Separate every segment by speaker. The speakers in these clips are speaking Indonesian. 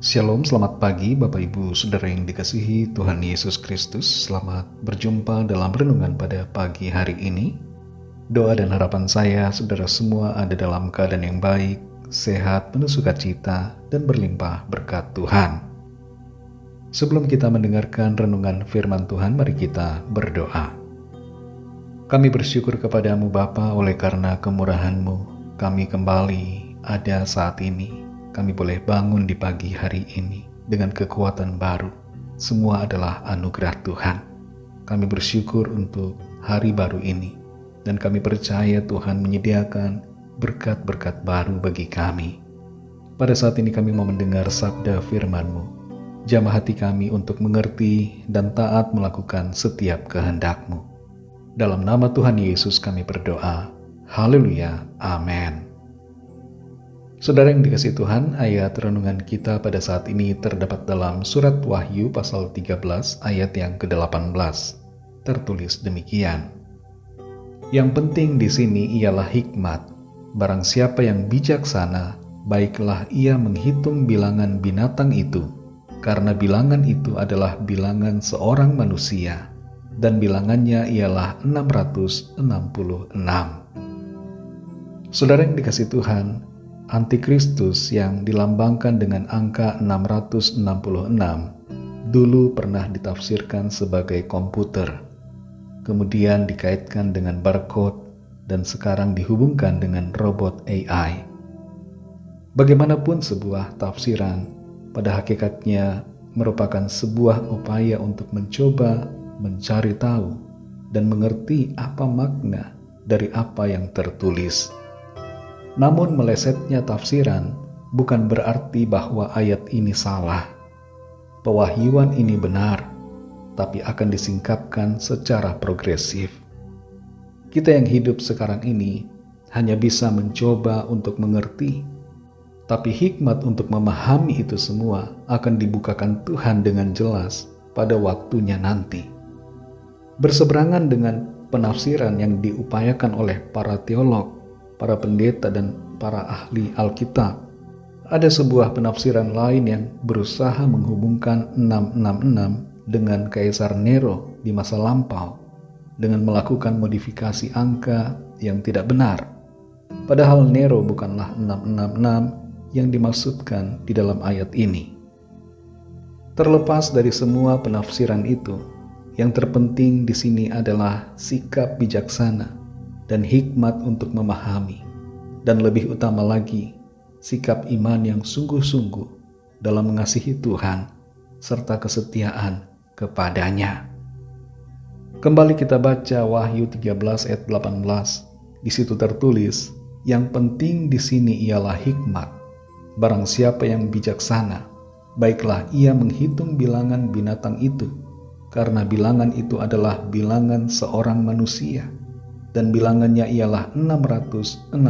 Speaker 1: Shalom, selamat pagi Bapak Ibu Saudara yang dikasihi Tuhan Yesus Kristus. Selamat berjumpa dalam renungan pada pagi hari ini. Doa dan harapan saya, saudara semua ada dalam keadaan yang baik, sehat, penuh sukacita, dan berlimpah berkat Tuhan. Sebelum kita mendengarkan renungan firman Tuhan, mari kita berdoa. Kami bersyukur kepadamu Bapa, oleh karena kemurahan-Mu, kami kembali ada saat ini. Kami boleh bangun di pagi hari ini dengan kekuatan baru. Semua adalah anugerah Tuhan. Kami bersyukur untuk hari baru ini. Dan kami percaya Tuhan menyediakan berkat-berkat baru bagi kami. Pada saat ini kami mau mendengar sabda firman-Mu. Jamah hati kami untuk mengerti dan taat melakukan setiap kehendak-Mu. Dalam nama Tuhan Yesus kami berdoa. Haleluya. Amin. Saudara yang dikasihi Tuhan, ayat renungan kita pada saat ini terdapat dalam surat Wahyu pasal 13 ayat yang ke-18. Tertulis demikian. Yang penting di sini ialah hikmat. Barang siapa yang bijaksana, baiklah ia menghitung bilangan binatang itu, karena bilangan itu adalah bilangan seorang manusia, dan bilangannya ialah 666. Saudara yang dikasihi Tuhan, Antikristus yang dilambangkan dengan angka 666 dulu pernah ditafsirkan sebagai komputer, kemudian dikaitkan dengan barcode, dan sekarang dihubungkan dengan robot AI. Bagaimanapun sebuah tafsiran, pada hakikatnya merupakan sebuah upaya untuk mencoba mencari tahu dan mengerti apa makna dari apa yang tertulis. Namun melesetnya tafsiran bukan berarti bahwa ayat ini salah. Pewahyuan ini benar, tapi akan disingkapkan secara progresif. Kita yang hidup sekarang ini hanya bisa mencoba untuk mengerti, tapi hikmat untuk memahami itu semua akan dibukakan Tuhan dengan jelas pada waktunya nanti. Berseberangan dengan penafsiran yang diupayakan oleh para teolog, para pendeta, dan para ahli Alkitab, ada sebuah penafsiran lain yang berusaha menghubungkan 666 dengan Kaisar Nero di masa lampau dengan melakukan modifikasi angka yang tidak benar. Padahal Nero bukanlah 666 yang dimaksudkan di dalam ayat ini. Terlepas dari semua penafsiran itu, yang terpenting di sini adalah sikap bijaksana dan hikmat untuk memahami, dan lebih utama lagi, sikap iman yang sungguh-sungguh dalam mengasihi Tuhan serta kesetiaan kepadanya. Kembali kita baca Wahyu 13 ayat 18. Di situ tertulis, yang penting di sini ialah hikmat. Barang siapa yang bijaksana, baiklah ia menghitung bilangan binatang itu, karena bilangan itu adalah bilangan seorang manusia, dan bilangannya ialah 666.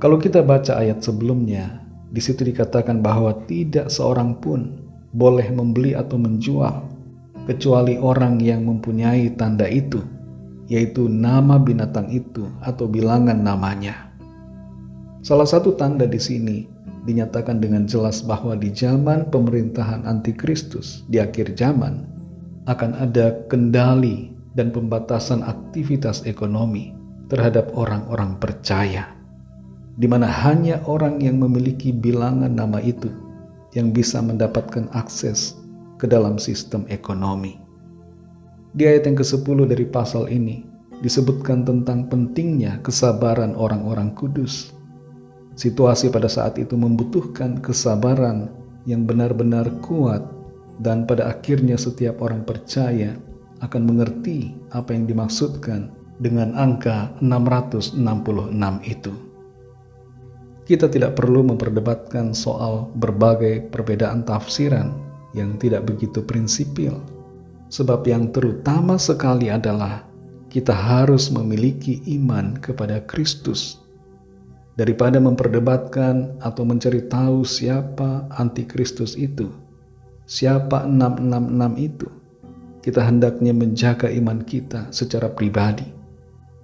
Speaker 1: Kalau kita baca ayat sebelumnya, di situ dikatakan bahwa tidak seorang pun boleh membeli atau menjual, kecuali orang yang mempunyai tanda itu, yaitu nama binatang itu atau bilangan namanya. Salah satu tanda di sini dinyatakan dengan jelas bahwa di zaman pemerintahan Antikristus di akhir zaman akan ada kendali dan pembatasan aktivitas ekonomi terhadap orang-orang percaya, di mana hanya orang yang memiliki bilangan nama itu yang bisa mendapatkan akses ke dalam sistem ekonomi. Di ayat yang ke-10 dari pasal ini disebutkan tentang pentingnya kesabaran orang-orang kudus. Situasi pada saat itu membutuhkan kesabaran yang benar-benar kuat, dan pada akhirnya setiap orang percaya akan mengerti apa yang dimaksudkan dengan angka 666 itu. Kita tidak perlu memperdebatkan soal berbagai perbedaan tafsiran yang tidak begitu prinsipil, sebab yang terutama sekali adalah kita harus memiliki iman kepada Kristus. Daripada memperdebatkan atau mencari tahu siapa Antikristus itu, siapa 666 itu, kita hendaknya menjaga iman kita secara pribadi,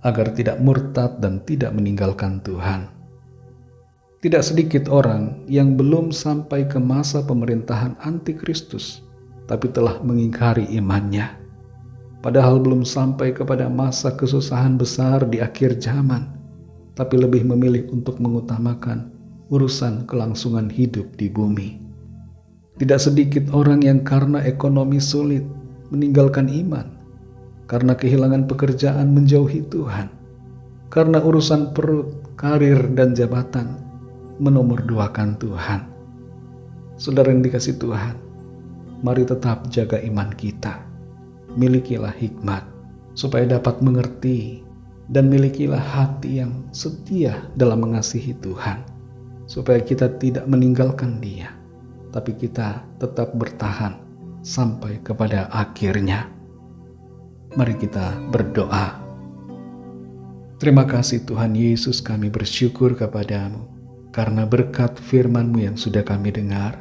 Speaker 1: agar tidak murtad dan tidak meninggalkan Tuhan. Tidak sedikit orang yang belum sampai ke masa pemerintahan antikristus, tapi telah mengingkari imannya. Padahal belum sampai kepada masa kesusahan besar di akhir zaman, tapi lebih memilih untuk mengutamakan urusan kelangsungan hidup di bumi. Tidak sedikit orang yang karena ekonomi sulit meninggalkan iman, karena kehilangan pekerjaan menjauhi Tuhan, karena urusan perut, karir, dan jabatan menomorduakan Tuhan. Saudara yang dikasihi Tuhan, mari tetap jaga iman kita. Milikilah hikmat supaya dapat mengerti, dan milikilah hati yang setia dalam mengasihi Tuhan, supaya kita tidak meninggalkan Dia, tapi kita tetap bertahan sampai kepada akhirnya. Mari kita berdoa. Terima kasih Tuhan Yesus, kami bersyukur kepadamu karena berkat firman-Mu yang sudah kami dengar.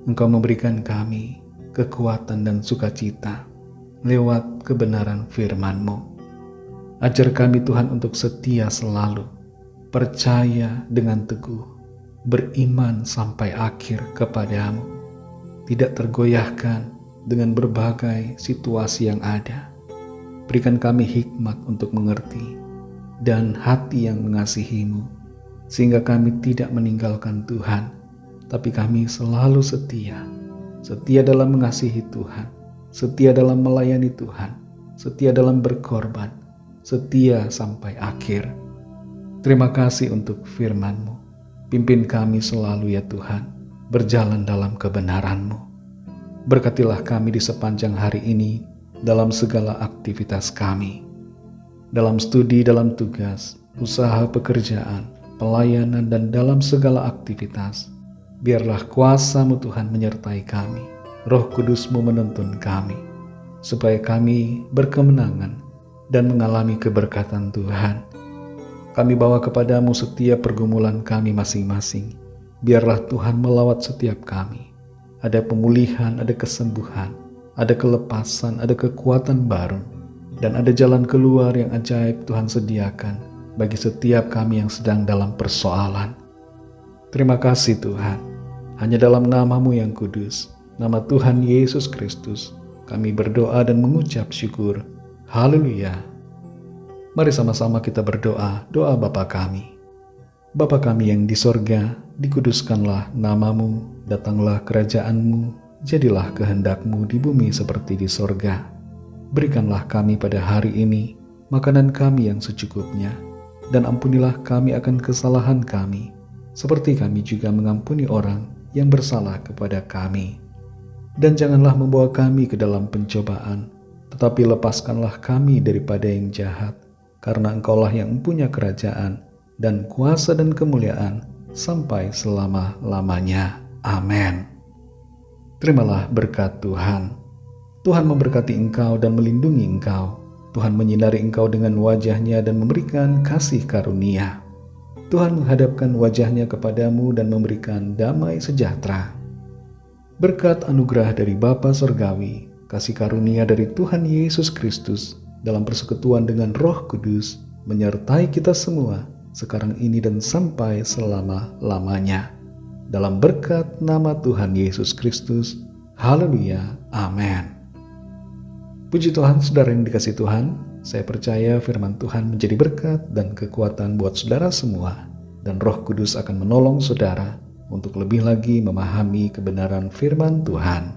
Speaker 1: Engkau memberikan kami kekuatan dan sukacita lewat kebenaran firman-Mu. Ajar kami Tuhan untuk setia selalu, percaya dengan teguh, beriman sampai akhir kepadamu, tidak tergoyahkan dengan berbagai situasi yang ada. Berikan kami hikmat untuk mengerti dan hati yang mengasihi-Mu, sehingga kami tidak meninggalkan Tuhan, tapi kami selalu setia dalam mengasihi Tuhan, setia dalam melayani Tuhan, setia dalam berkorban, setia sampai akhir. Terima kasih untuk firman-Mu. Pimpin kami selalu ya Tuhan, berjalan dalam kebenaran-Mu. Berkatilah kami di sepanjang hari ini, dalam segala aktivitas kami, dalam studi, dalam tugas, usaha pekerjaan, pelayanan, dan dalam segala aktivitas. Biarlah kuasa-Mu Tuhan menyertai kami, Roh Kudus-Mu menuntun kami, supaya kami berkemenangan dan mengalami keberkatan Tuhan. Kami bawa kepadamu setiap pergumulan kami masing-masing. Biarlah Tuhan melawat setiap kami. Ada pemulihan, ada kesembuhan, ada kelepasan, ada kekuatan baru, dan ada jalan keluar yang ajaib Tuhan sediakan bagi setiap kami yang sedang dalam persoalan. Terima kasih Tuhan. Hanya dalam nama-Mu yang kudus, nama Tuhan Yesus Kristus, kami berdoa dan mengucap syukur. Haleluya. Mari sama-sama kita berdoa, doa Bapa kami. Bapa kami yang di sorga, dikuduskanlah nama-Mu, datanglah kerajaan-Mu, jadilah kehendak-Mu di bumi seperti di sorga. Berikanlah kami pada hari ini makanan kami yang secukupnya, dan ampunilah kami akan kesalahan kami, seperti kami juga mengampuni orang yang bersalah kepada kami. Dan janganlah membawa kami ke dalam pencobaan, tetapi lepaskanlah kami daripada yang jahat, karena Engkaulah yang mempunyai kerajaan dan kuasa dan kemuliaan sampai selama-lamanya. Amin. Terimalah berkat Tuhan. Tuhan memberkati engkau dan melindungi engkau. Tuhan menyinari engkau dengan wajah-Nya dan memberikan kasih karunia. Tuhan menghadapkan wajah-Nya kepadamu dan memberikan damai sejahtera. Berkat anugerah dari Bapa Surgawi, kasih karunia dari Tuhan Yesus Kristus, dalam persekutuan dengan Roh Kudus, menyertai kita semua, sekarang ini dan sampai selama-lamanya. Dalam berkat nama Tuhan Yesus Kristus. Haleluya. Amin. Puji Tuhan, saudara yang dikasihi Tuhan, saya percaya firman Tuhan menjadi berkat dan kekuatan buat saudara semua, dan Roh Kudus akan menolong saudara untuk lebih lagi memahami kebenaran firman Tuhan.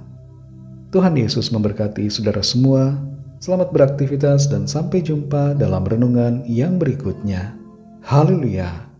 Speaker 1: Tuhan Yesus memberkati saudara semua. Selamat beraktivitas dan sampai jumpa dalam renungan yang berikutnya. Haleluya.